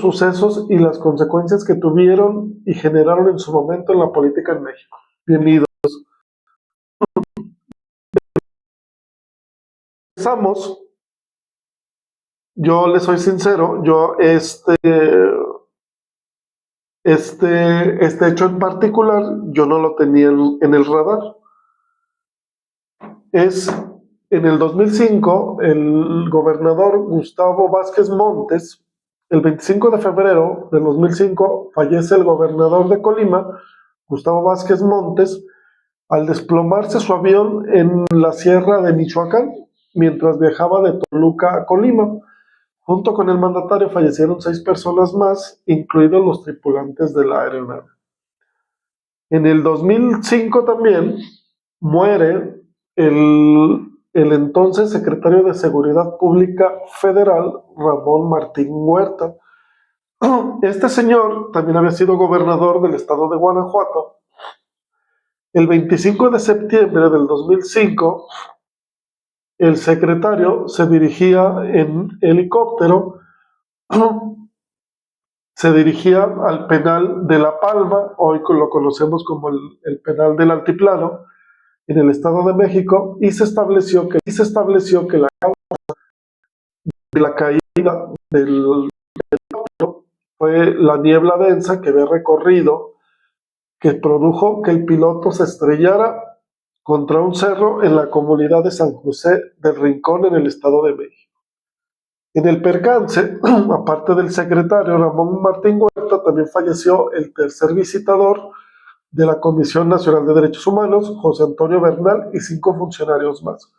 sucesos y las consecuencias que tuvieron y generaron en su momento en la política en México. Bienvenidos. Empezamos. Yo les soy sincero, yo este hecho en particular, yo no lo tenía en el radar. Es en el 2005, el gobernador Gustavo Vázquez Montes, el 25 de febrero del 2005, fallece el gobernador de Colima, Gustavo Vázquez Montes, al desplomarse su avión en la sierra de Michoacán, mientras viajaba de Toluca a Colima. Junto con el mandatario fallecieron 6 personas más, incluidos los tripulantes de la aeronave. En el 2005 también muere el entonces secretario de Seguridad Pública Federal, Ramón Martín Huerta. Este señor también había sido gobernador del estado de Guanajuato. El 25 de septiembre del 2005, el secretario se dirigía en helicóptero, se dirigía al penal de La Palma, hoy lo conocemos como el penal del Altiplano, en el Estado de México, y se estableció que la causa de la caída del helicóptero fue la niebla densa que había recorrido, que produjo que el piloto se estrellara contra un cerro en la comunidad de San José del Rincón, en el Estado de México. En el percance, aparte del secretario Ramón Martín Huerta, también falleció el tercer visitador de la Comisión Nacional de Derechos Humanos, José Antonio Bernal, y 5 funcionarios más.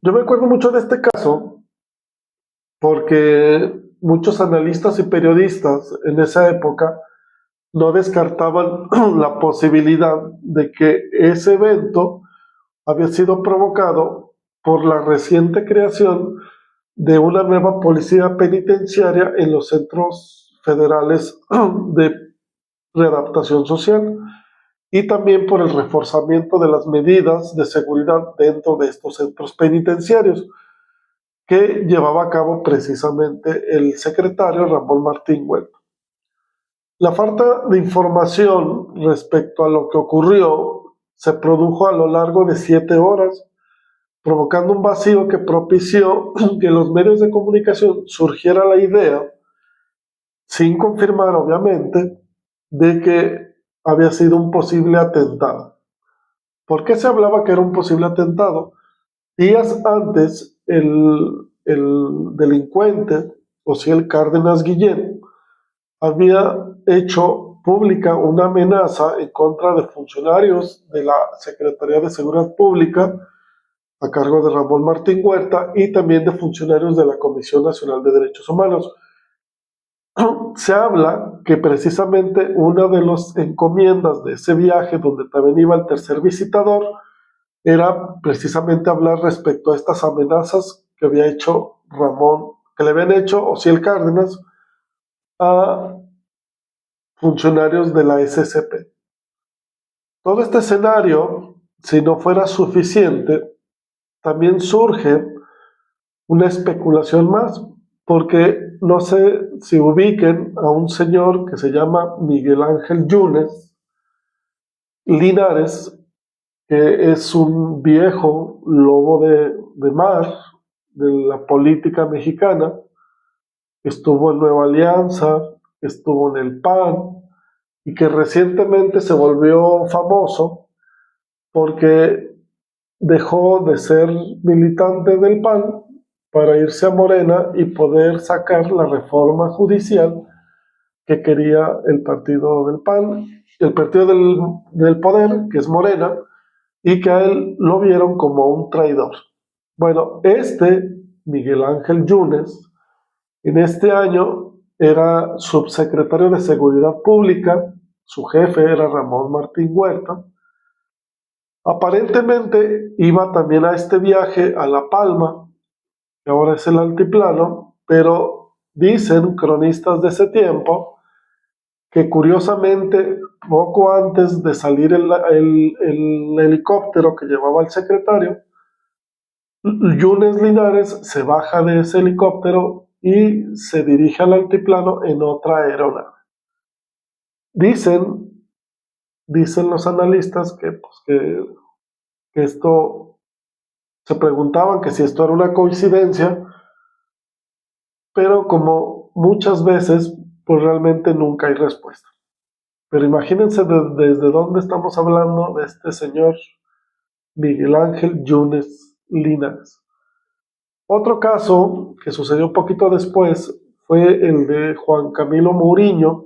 Yo me acuerdo mucho de este caso porque muchos analistas y periodistas en esa época no descartaban la posibilidad de que ese evento había sido provocado por la reciente creación de una nueva policía penitenciaria en los centros federales de readaptación social, y también por el reforzamiento de las medidas de seguridad dentro de estos centros penitenciarios que llevaba a cabo precisamente el secretario Ramón Martín Huerta. La falta de información respecto a lo que ocurrió se produjo a lo largo de 7 horas, provocando un vacío que propició que en los medios de comunicación surgiera la idea, sin confirmar obviamente, de que había sido un posible atentado. ¿Por qué se hablaba que era un posible atentado? Días antes, el delincuente, Osiel Cárdenas Guillén, había hecho pública una amenaza en contra de funcionarios de la Secretaría de Seguridad Pública, a cargo de Ramón Martín Huerta, y también de funcionarios de la Comisión Nacional de Derechos Humanos. Se habla que precisamente una de las encomiendas de ese viaje, donde también iba el tercer visitador, era precisamente hablar respecto a estas amenazas que había hecho Ramón, que le habían hecho Osiel Cárdenas a funcionarios de la SCP. Todo este escenario, si no fuera suficiente, también surge una especulación más, porque no sé si ubiquen a un señor que se llama Miguel Ángel Yunes Linares, que es un viejo lobo de mar de la política mexicana. Estuvo en Nueva Alianza, estuvo en el PAN, y que recientemente se volvió famoso porque dejó de ser militante del PAN para irse a Morena y poder sacar la reforma judicial que quería el partido del PAN, el partido del poder, que es Morena, y que a él lo vieron como un traidor. Bueno, Miguel Ángel Yunes, en este año era subsecretario de Seguridad Pública, su jefe era Ramón Martín Huerta. Aparentemente iba también a este viaje a La Palma, que ahora es el Altiplano, pero dicen cronistas de ese tiempo que curiosamente poco antes de salir el helicóptero que llevaba al secretario, Yunes Linares se baja de ese helicóptero y se dirige al altiplano en otra aeronave. Dicen los analistas que esto, se preguntaban que si esto era una coincidencia, pero como muchas veces, pues realmente nunca hay respuesta. Pero imagínense desde dónde estamos hablando de este señor Miguel Ángel Yunes Linares. Otro caso que sucedió un poquito después fue el de Juan Camilo Muriño,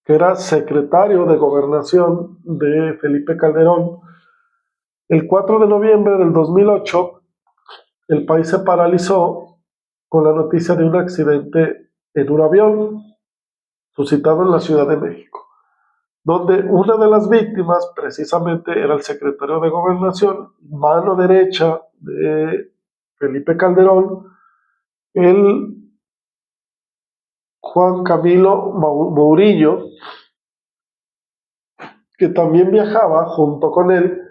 que era secretario de Gobernación de Felipe Calderón. El 4 de noviembre del 2008, el país se paralizó con la noticia de un accidente en un avión suscitado en la Ciudad de México, donde una de las víctimas precisamente era el secretario de Gobernación, mano derecha de Felipe Calderón, el Juan Camilo Mourinho, que también viajaba junto con él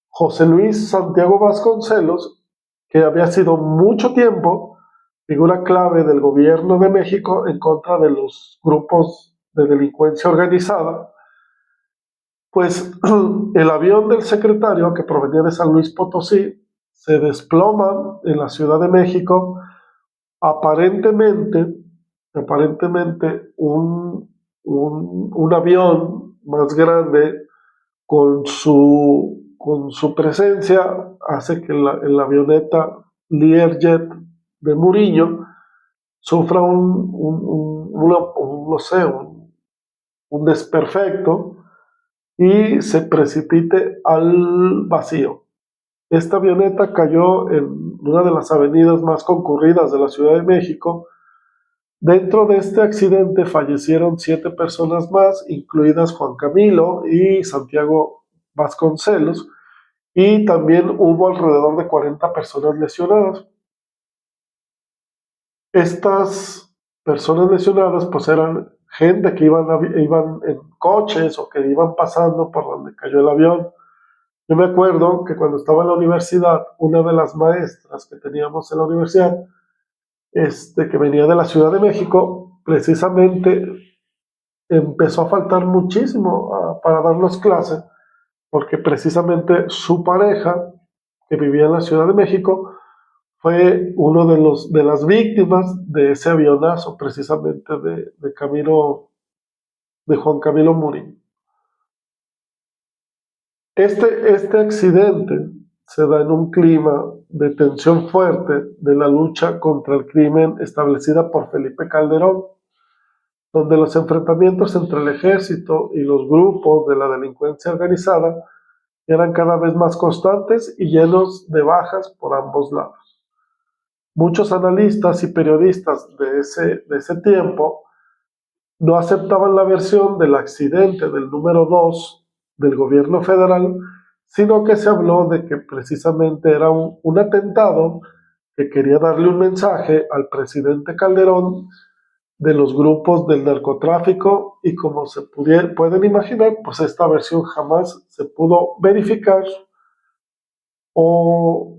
José Luis Santiago Vasconcelos, que había sido mucho tiempo figura clave del gobierno de México en contra de los grupos de delincuencia organizada. Pues el avión del secretario, que provenía de San Luis Potosí, se desploma en la Ciudad de México. Aparentemente un avión más grande con su presencia hace que la avioneta Learjet de Murillo sufra no sé, un desperfecto y se precipite al vacío. Esta avioneta cayó en una de las avenidas más concurridas de la Ciudad de México. Dentro de este accidente fallecieron 7 personas más, incluidas Juan Camilo y Santiago Vasconcelos, y también hubo alrededor de 40 personas lesionadas. Estas personas lesionadas pues eran gente que iban en coches o que iban pasando por donde cayó el avión. Yo me acuerdo que cuando estaba en la universidad, una de las maestras que teníamos en la universidad, que venía de la Ciudad de México, precisamente empezó a faltar muchísimo para darnos clase, porque precisamente su pareja, que vivía en la Ciudad de México, fue uno de las víctimas de ese avionazo, precisamente de Juan Camilo Murillo. Este accidente se da en un clima de tensión fuerte de la lucha contra el crimen establecida por Felipe Calderón, donde los enfrentamientos entre el ejército y los grupos de la delincuencia organizada eran cada vez más constantes y llenos de bajas por ambos lados. Muchos analistas y periodistas de ese tiempo no aceptaban la versión del accidente del número 2 del gobierno federal, sino que se habló de que precisamente era un atentado que quería darle un mensaje al presidente Calderón de los grupos del narcotráfico, y como pueden imaginar, pues esta versión jamás se pudo verificar o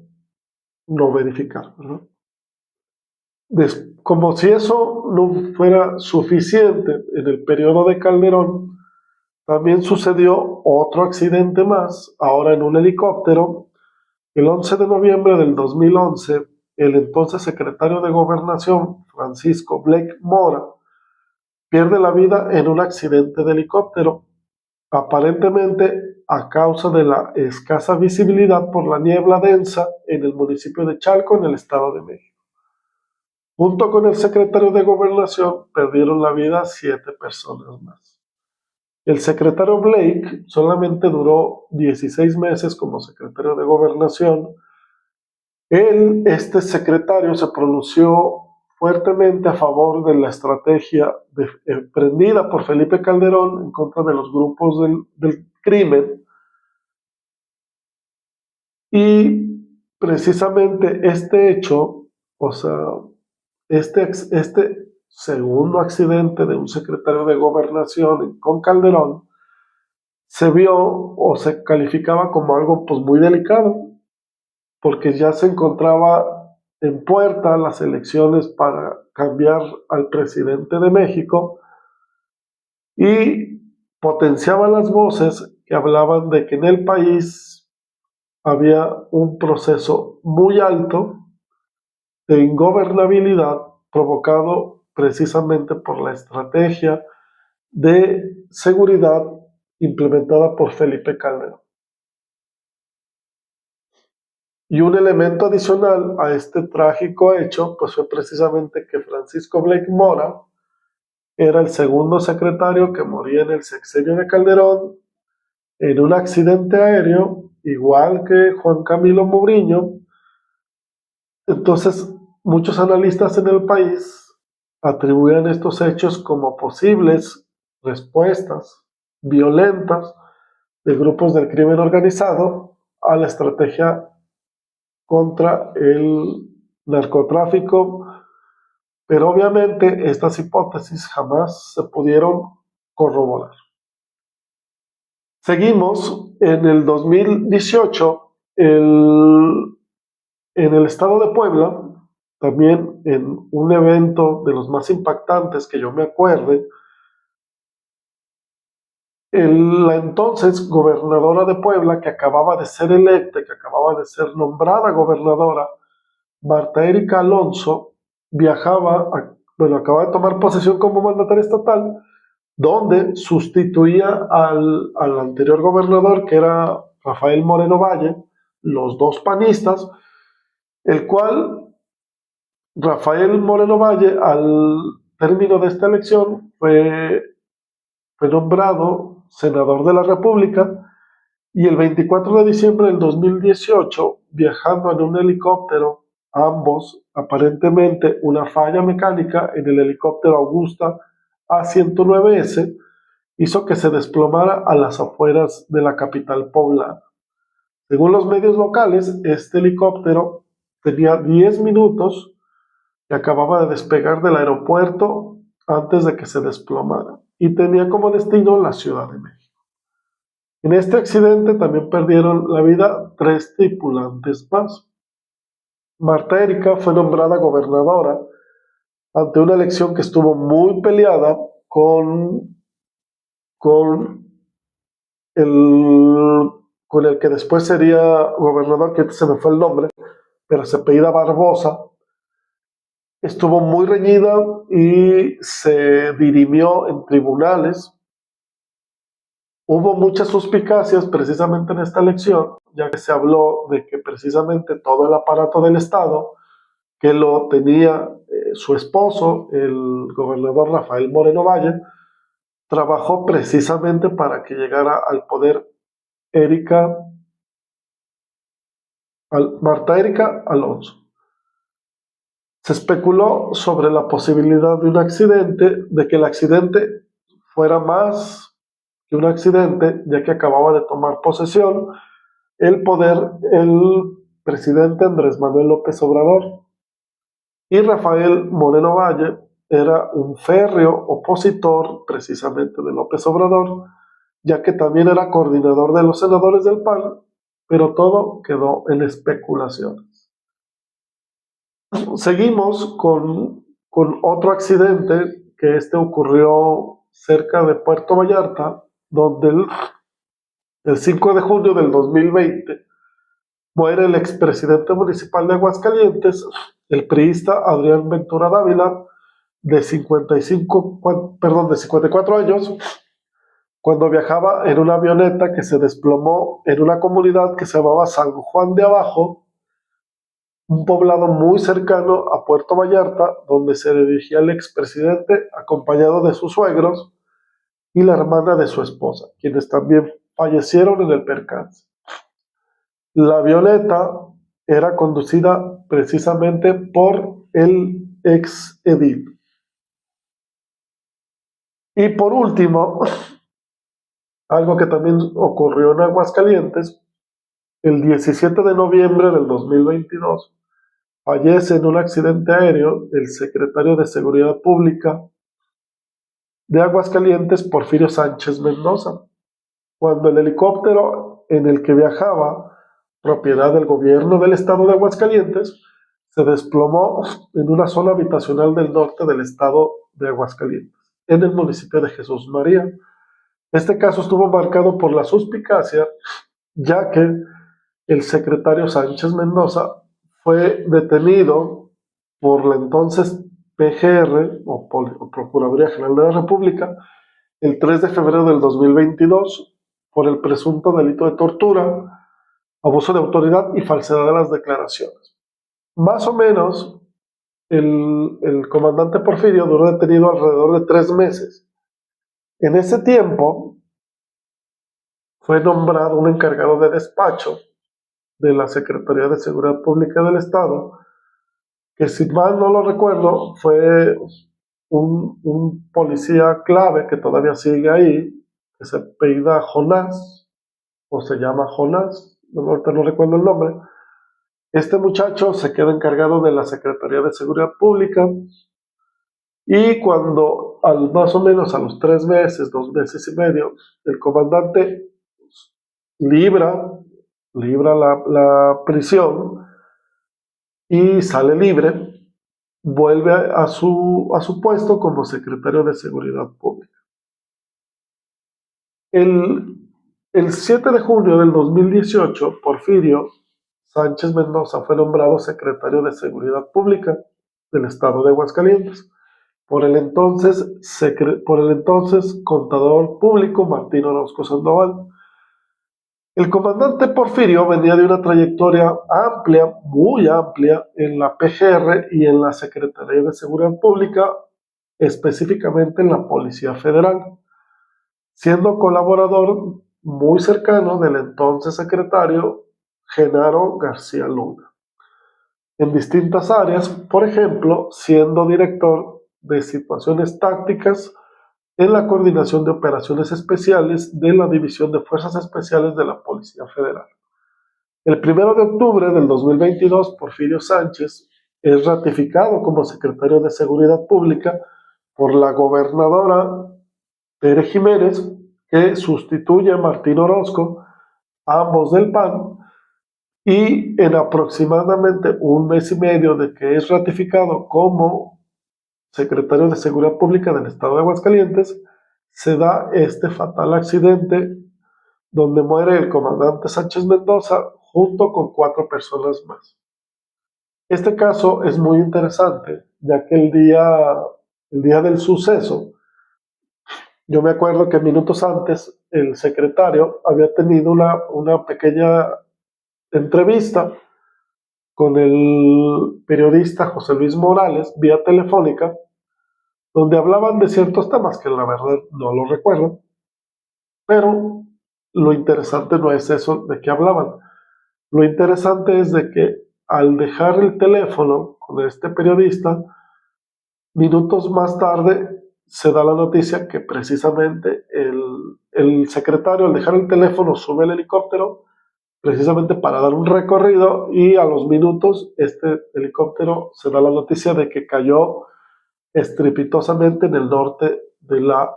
no verificar, ¿verdad? Como si eso no fuera suficiente, en el periodo de Calderón también sucedió otro accidente más, ahora en un helicóptero. El 11 de noviembre del 2011, el entonces secretario de Gobernación, Francisco Blake Mora, pierde la vida en un accidente de helicóptero, aparentemente a causa de la escasa visibilidad por la niebla densa en el municipio de Chalco, en el Estado de México. Junto con el secretario de Gobernación, perdieron la vida 7 personas más. El secretario Blake solamente duró 16 meses como secretario de Gobernación. Este secretario se pronunció fuertemente a favor de la estrategia emprendida por Felipe Calderón en contra de los grupos del crimen, y precisamente este hecho, o sea, este segundo accidente de un secretario de Gobernación con Calderón se vio o se calificaba como algo pues muy delicado, porque ya se encontraba en puerta las elecciones para cambiar al presidente de México y potenciaba las voces que hablaban de que en el país había un proceso muy alto de ingobernabilidad provocado precisamente por la estrategia de seguridad implementada por Felipe Calderón. Y un elemento adicional a este trágico hecho, pues fue precisamente que Francisco Blake Mora era el segundo secretario que moría en el sexenio de Calderón en un accidente aéreo, igual que Juan Camilo Mourinho. Entonces, muchos analistas en el país atribuían estos hechos como posibles respuestas violentas de grupos del crimen organizado a la estrategia contra el narcotráfico, pero obviamente estas hipótesis jamás se pudieron corroborar. Seguimos en el 2018, en el estado de Puebla, también en un evento de los más impactantes que yo me acuerde, la entonces gobernadora de Puebla, que acababa de ser electa, que acababa de ser nombrada gobernadora, Marta Erika Alonso, acaba de tomar posesión como mandataria estatal, donde sustituía al anterior gobernador, que era Rafael Moreno Valle, los dos panistas, el cual Rafael Moreno Valle, al término de esta elección, fue nombrado senador de la República, y el 24 de diciembre del 2018, viajando en un helicóptero, ambos, aparentemente una falla mecánica en el helicóptero Augusta A109S, hizo que se desplomara a las afueras de la capital poblana. Según los medios locales, este helicóptero tenía 10 minutos y acababa de despegar del aeropuerto antes de que se desplomara, y tenía como destino la Ciudad de México. En este accidente también perdieron la vida 3 tripulantes más. Marta Erika fue nombrada gobernadora ante una elección que estuvo muy peleada con el que después sería gobernador, que se me fue el nombre, pero se apellida Barbosa. Estuvo muy reñida y se dirimió en tribunales. Hubo muchas suspicacias precisamente en esta elección, ya que se habló de que precisamente todo el aparato del Estado, que lo tenía su esposo, el gobernador Rafael Moreno Valle, trabajó precisamente para que llegara al poder Marta Erika Alonso. Se especuló sobre la posibilidad de un accidente, de que el accidente fuera más que un accidente, ya que acababa de tomar posesión el poder el presidente Andrés Manuel López Obrador. Y Rafael Moreno Valle era un férreo opositor precisamente de López Obrador, ya que también era coordinador de los senadores del PAN, pero todo quedó en especulaciones. Seguimos con otro accidente, que ocurrió cerca de Puerto Vallarta, donde el 5 de junio del 2020 muere el expresidente municipal de Aguascalientes, el priista Adrián Ventura Dávila, de 54 años, cuando viajaba en una avioneta que se desplomó en una comunidad que se llamaba San Juan de Abajo, un poblado muy cercano a Puerto Vallarta, donde se dirigía el expresidente acompañado de sus suegros y la hermana de su esposa, quienes también fallecieron en el percance. La avioneta era conducida precisamente por el ex edil. Y por último, algo que también ocurrió en Aguascalientes, el 17 de noviembre del 2022, fallece en un accidente aéreo el secretario de Seguridad Pública de Aguascalientes, Porfirio Sánchez Mendoza, cuando el helicóptero en el que viajaba, propiedad del gobierno del estado de Aguascalientes, se desplomó en una zona habitacional del norte del estado de Aguascalientes, en el municipio de Jesús María. Este caso estuvo marcado por la suspicacia, ya que el secretario Sánchez Mendoza fue detenido por la entonces PGR, o Procuraduría General de la República, el 3 de febrero del 2022 por el presunto delito de tortura, abuso de autoridad y falsedad de las declaraciones. Más o menos, el comandante Porfirio duró detenido alrededor de 3 meses. En ese tiempo, fue nombrado un encargado de despacho de la Secretaría de Seguridad Pública del Estado, que si mal no lo recuerdo, fue un policía clave que todavía sigue ahí, que se apellida Jonás, o se llama Jonás, ahorita no recuerdo el nombre. Este muchacho se queda encargado de la Secretaría de Seguridad Pública y cuando más o menos a los 3 meses, 2 meses y medio, el comandante libra la prisión y sale libre, vuelve a su puesto como secretario de Seguridad Pública. El 7 de junio del 2018, Porfirio Sánchez Mendoza fue nombrado secretario de Seguridad Pública del estado de Aguascalientes por el entonces contador público Martín Orozco Sandoval. El comandante Porfirio venía de una trayectoria amplia, muy amplia, en la PGR y en la Secretaría de Seguridad Pública, específicamente en la Policía Federal, siendo colaborador muy cercano del entonces secretario Genaro García Luna, en distintas áreas, por ejemplo, siendo director de situaciones tácticas en la coordinación de operaciones especiales de la División de Fuerzas Especiales de la Policía Federal. El 1 de octubre del 2022, Porfirio Sánchez es ratificado como secretario de Seguridad Pública por la gobernadora Tere Jiménez, que sustituye a Martín Orozco, ambos del PAN, y en aproximadamente un mes y medio de que es ratificado como secretario de Seguridad Pública del estado de Aguascalientes, se da este fatal accidente donde muere el comandante Sánchez Mendoza junto con 4 personas más. Este caso es muy interesante, ya que el día del suceso, yo me acuerdo que minutos antes el secretario había tenido una pequeña entrevista con el periodista José Luis Morales vía telefónica, donde hablaban de ciertos temas que la verdad no lo recuerdo, pero lo interesante no es eso de qué hablaban. Lo interesante es de que al dejar el teléfono con este periodista, minutos más tarde se da la noticia que precisamente el secretario al dejar el teléfono sube el helicóptero precisamente para dar un recorrido y a los minutos este helicóptero se da la noticia de que cayó estrepitosamente en el norte de la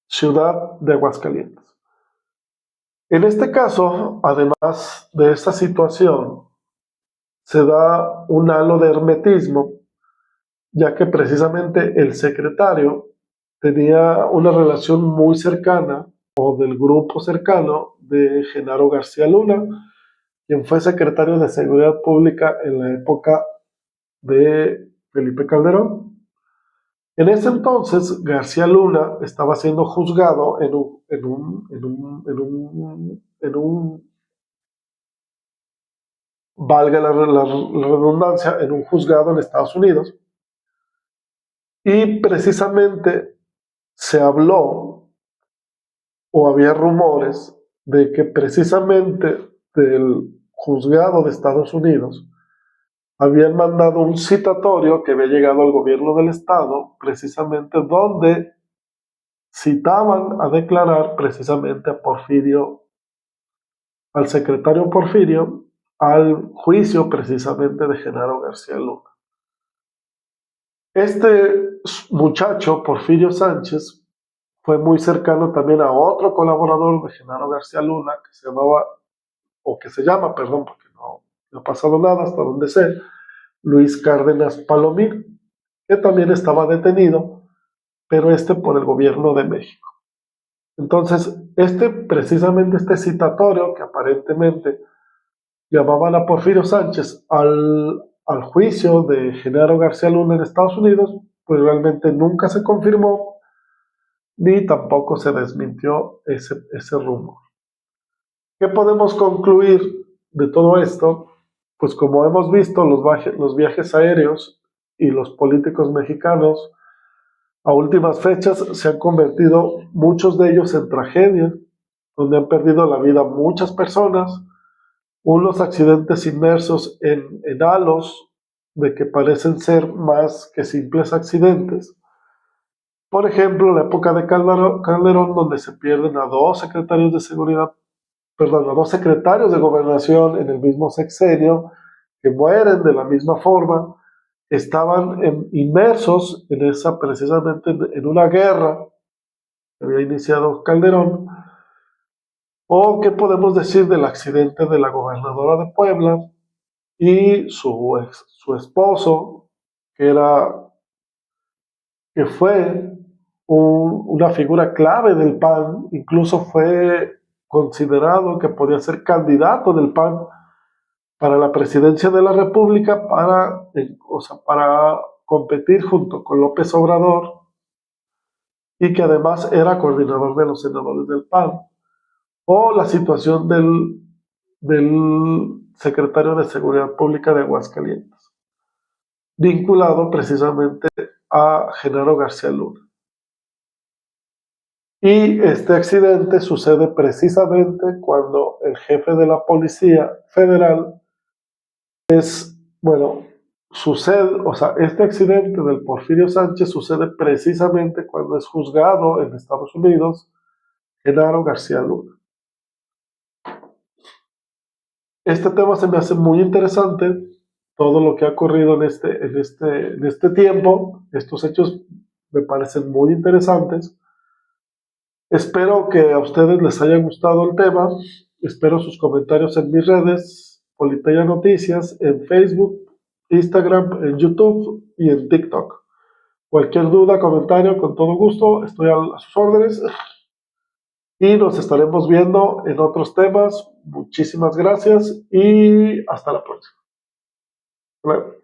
ciudad de Aguascalientes. En este caso, además de esta situación, se da un halo de hermetismo, ya que precisamente el secretario tenía una relación muy cercana o del grupo cercano de Genaro García Luna, quien fue secretario de Seguridad Pública en la época de Felipe Calderón. En ese entonces, García Luna estaba siendo juzgado valga la redundancia, en un juzgado en Estados Unidos. Y precisamente se habló o había rumores de que precisamente del juzgado de Estados Unidos habían mandado un citatorio que había llegado al gobierno del estado, precisamente donde citaban a declarar precisamente a Porfirio, al secretario Porfirio, al juicio precisamente de Genaro García Luna. Este muchacho, Porfirio Sánchez, fue muy cercano también a otro colaborador de Genaro García Luna, que se llama, perdón, porque no ha pasado nada hasta donde sé, Luis Cárdenas Palomino, que también estaba detenido, pero por el gobierno de México. Entonces, precisamente este citatorio que aparentemente llamaban a Porfirio Sánchez al juicio de Genaro García Luna en Estados Unidos, pues realmente nunca se confirmó ni tampoco se desmintió ese rumor. ¿Qué podemos concluir de todo esto? Pues como hemos visto, los viajes aéreos y los políticos mexicanos a últimas fechas se han convertido, muchos de ellos, en tragedias, donde han perdido la vida muchas personas, unos accidentes inmersos en halos de que parecen ser más que simples accidentes. Por ejemplo, la época de Calderón, donde se pierden a dos secretarios de seguridad, perdón, a dos secretarios de gobernación en el mismo sexenio, que mueren de la misma forma, estaban inmersos precisamente en una guerra que había iniciado Calderón. ¿O qué podemos decir del accidente de la gobernadora de Puebla y su esposo, que fue una figura clave del PAN, incluso fue considerado que podía ser candidato del PAN para la presidencia de la República para competir junto con López Obrador, y que además era coordinador de los senadores del PAN? O la situación del secretario de Seguridad Pública de Aguascalientes, vinculado precisamente a Genaro García Luna. Y este accidente sucede precisamente cuando el jefe de la Policía Federal este accidente del Porfirio Sánchez sucede precisamente cuando es juzgado en Estados Unidos Genaro García Luna. Este tema se me hace muy interesante, todo lo que ha ocurrido en este tiempo. Estos hechos me parecen muy interesantes. Espero que a ustedes les haya gustado el tema. Espero sus comentarios en mis redes, Politeia Noticias, en Facebook, Instagram, en YouTube y en TikTok. Cualquier duda, comentario, con todo gusto, estoy a sus órdenes. Y nos estaremos viendo en otros temas. Muchísimas gracias y hasta la próxima. Luego.